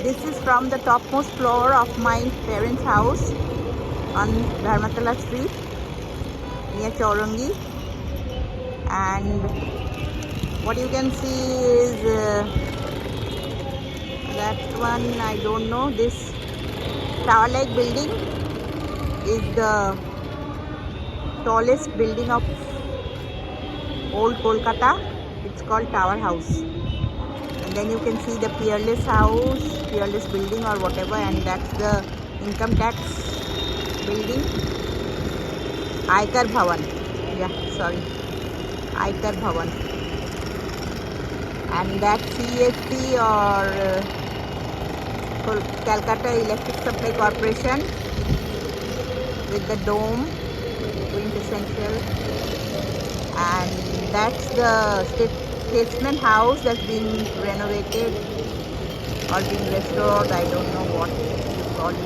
This is from the topmost floor of my parents' house on Dharmatala Street near Chaurangi, and what you can see is that one, I don't know. This tower-like building is the tallest building of old Kolkata. It's called Tower House. And then you can see the Peerless House, Peerless Building or whatever, and that's the income tax building. Aikar Bhavan. Yeah, sorry. Aikar Bhavan. And that CESC or Calcutta Electric Supply Corporation with the dome, quintessential. And that's the Statesman House that's been renovated or been restored. I don't know what you call it.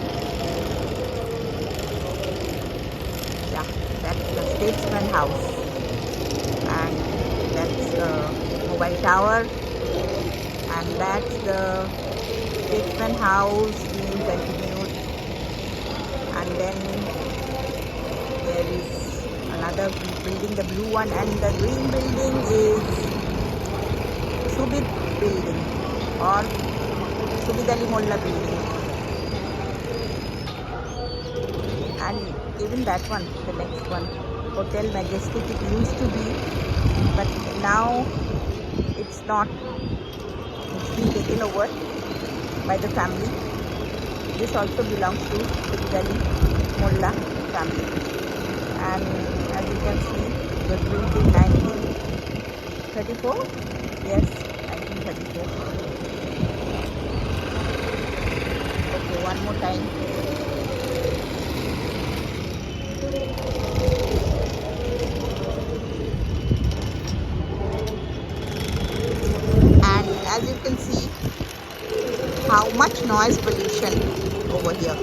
Yeah, that's the Statesman House. And that's the mobile tower. And that's the Statesman House being continued. And then there is another building, the blue one, and the green building is Subid building or Subid Ali Molla building. And even that one, the next one, Hotel Majestic, it used to be, but now it's not. It's been taken over by the family. This also belongs to Subid Ali Molla family. And as you can see, it was built in 1934. Yes, 1934. Okay, one more time. And as you can see, how much noise pollution over here.